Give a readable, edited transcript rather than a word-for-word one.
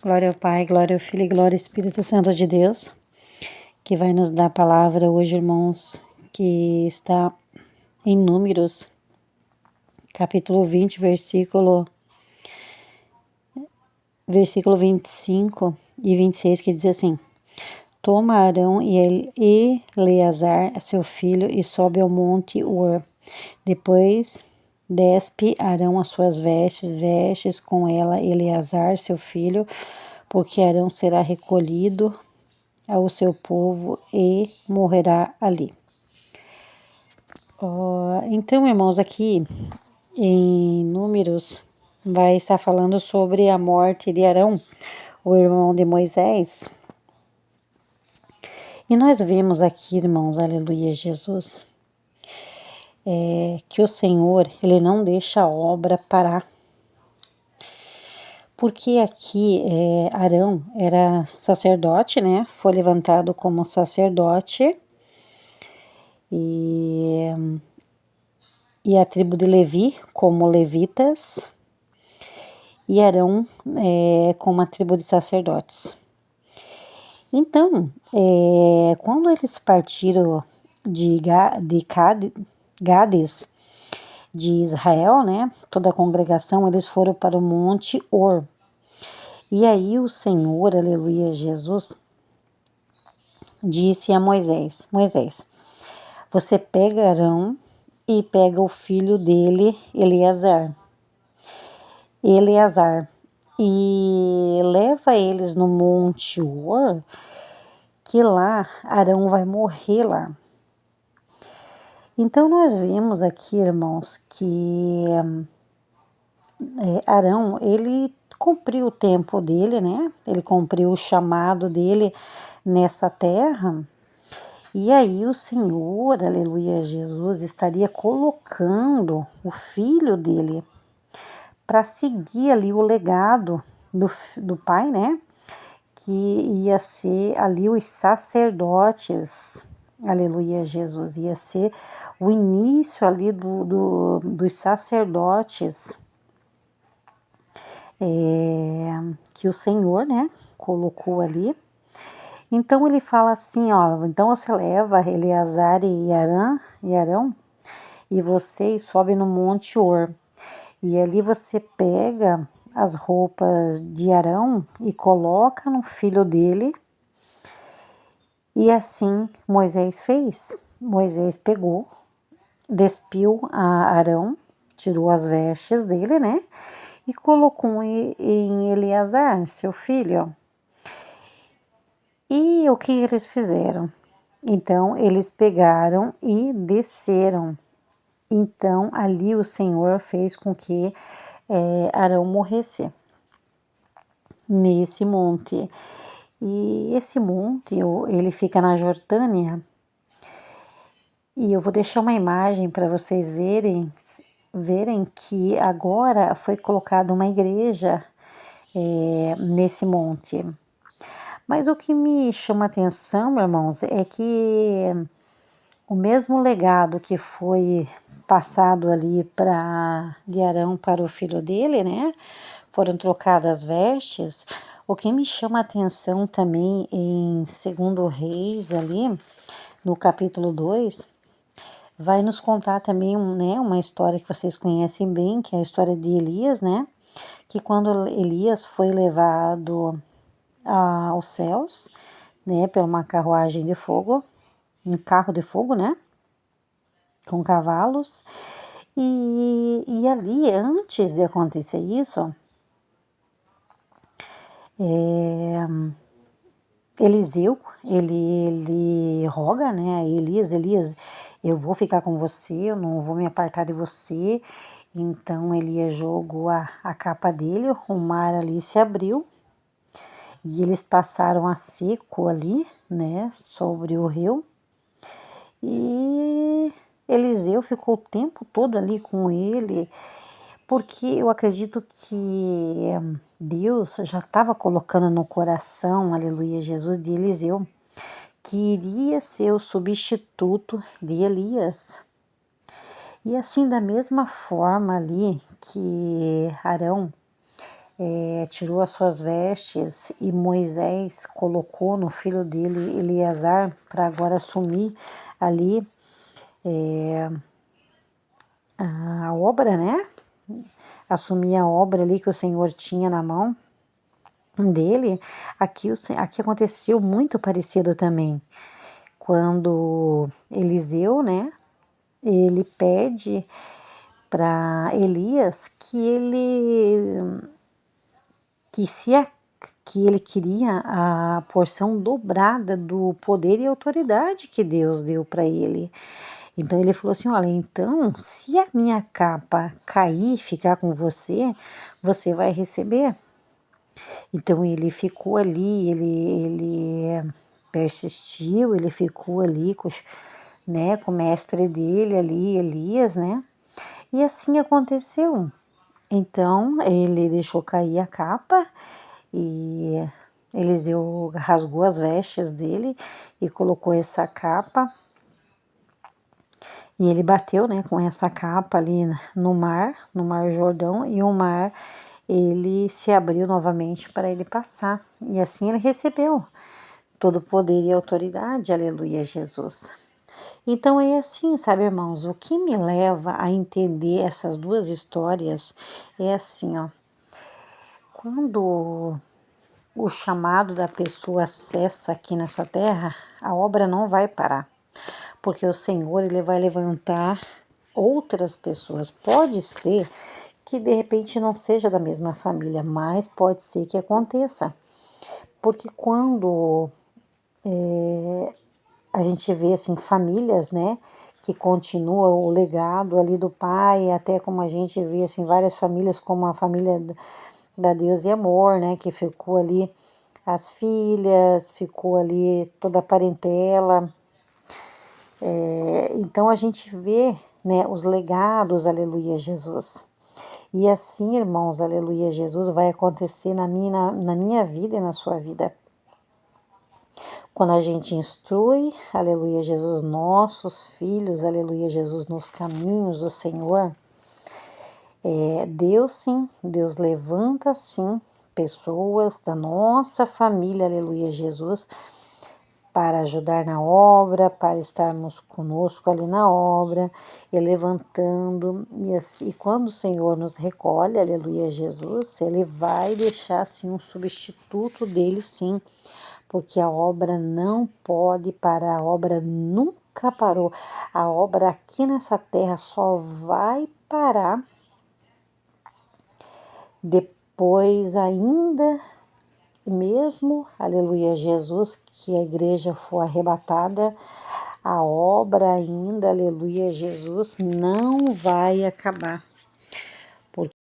Glória ao Pai, glória ao Filho e glória ao Espírito Santo de Deus, que vai nos dar a palavra hoje, irmãos, que está em Números, capítulo 20, versículo 25 e 26, que diz assim: Toma Arão e Eleazar, seu filho, e sobe ao monte Hor. Depois despe Arão as suas vestes com ela Eleazar, seu filho, porque Arão será recolhido ao seu povo e morrerá ali. Então, irmãos, aqui em Números vai estar falando sobre a morte de Arão, o irmão de Moisés. E nós vemos aqui, irmãos, aleluia, Jesus, que o Senhor, Ele não deixa a obra parar. Porque aqui Arão era sacerdote, né? Foi levantado como sacerdote e a tribo de Levi como levitas e Arão como a tribo de sacerdotes. Então, quando eles partiram de Gades, de Israel, né, toda a congregação, eles foram para o monte Hor. E aí o Senhor, aleluia, Jesus, disse a Moisés, você pega Arão e pega o filho dele, Eleazar, e leva eles no monte Hor, que lá Arão vai morrer lá. Então nós vemos aqui, irmãos, que Arão, ele cumpriu o tempo dele, né? Ele cumpriu o chamado dele nessa terra. E aí o Senhor, aleluia, Jesus, estaria colocando o filho dele para seguir ali o legado do pai, né? Que ia ser ali os sacerdotes, aleluia, Jesus, ia ser o início ali dos sacerdotes que o Senhor, né, colocou ali. Então ele fala assim, ó, então você leva Eleazar e Arão e vocês sobem no monte Hor. E ali você pega as roupas de Arão e coloca no filho dele. E assim Moisés fez. Moisés pegou, despiu a Arão, tirou as vestes dele, né? E colocou em Eleazar, seu filho. E o que eles fizeram? Então eles pegaram e desceram. Então ali o Senhor fez com que Arão morresse nesse monte. E esse monte, ele fica na Jordânia. E eu vou deixar uma imagem para vocês verem que agora foi colocada uma igreja nesse monte. Mas o que me chama atenção, meus irmãos, é que o mesmo legado que foi passado ali de Arão para o filho dele, né? Foram trocadas as vestes. O que me chama atenção também em 2 Reis ali, no capítulo 2, vai nos contar também né, uma história que vocês conhecem bem, que é a história de Elias, né? Que quando Elias foi levado aos céus, né, por uma carruagem de fogo, um carro de fogo, né, com cavalos, e ali, antes de acontecer isso, Eliseu, ele roga, né, a Elias, eu vou ficar com você, eu não vou me apartar de você. Então Elias jogou a capa dele, o mar ali se abriu, e eles passaram a seco ali, né, sobre o rio. E Eliseu ficou o tempo todo ali com ele, porque eu acredito que Deus já estava colocando no coração, aleluia, Jesus, de Eliseu, que iria ser o substituto de Elias. E assim, da mesma forma ali que Arão tirou as suas vestes e Moisés colocou no filho dele, Eleazar, para agora assumir ali a obra, né? Assumir a obra ali que o Senhor tinha na mão dele. Aqui aconteceu muito parecido também. Quando Eliseu, né? Ele pede para Elias que ele queria a porção dobrada do poder e autoridade que Deus deu para ele. Então ele falou assim: olha, então se a minha capa cair e ficar com você, você vai receber. Então ele ficou ali, ele persistiu, ele ficou ali né, com o mestre dele ali, Elias, né? E assim aconteceu. Então ele deixou cair a capa e Eliseu rasgou as vestes dele e colocou essa capa. E ele bateu, né, com essa capa ali no Mar Jordão, e o mar ele se abriu novamente para ele passar. E assim ele recebeu todo o poder e autoridade, aleluia, Jesus. Então é assim, sabe, irmãos, o que me leva a entender essas duas histórias é assim, ó, quando o chamado da pessoa cessa aqui nessa terra, a obra não vai parar, porque o Senhor ele vai levantar outras pessoas. Pode ser que de repente não seja da mesma família, mas pode ser que aconteça, porque quando a gente vê assim famílias, né, que continuam o legado ali do pai, até como a gente vê assim várias famílias, como a família da Deus e Amor, né, que ficou ali as filhas, ficou ali toda a parentela. Então a gente vê, né, os legados, aleluia, Jesus. E assim, irmãos, aleluia, Jesus, vai acontecer na minha vida e na sua vida. Quando a gente instrui, aleluia, Jesus, nossos filhos, aleluia, Jesus, nos caminhos do Senhor, Deus sim, Deus levanta sim pessoas da nossa família, aleluia, Jesus, para ajudar na obra, para estarmos conosco ali na obra, e levantando, e quando o Senhor nos recolhe, aleluia, Jesus, Ele vai deixar sim um substituto dele sim, porque a obra não pode parar, a obra nunca parou, a obra aqui nessa terra só vai parar depois ainda mesmo, aleluia, Jesus, que a igreja for arrebatada, a obra ainda, aleluia, Jesus, não vai acabar.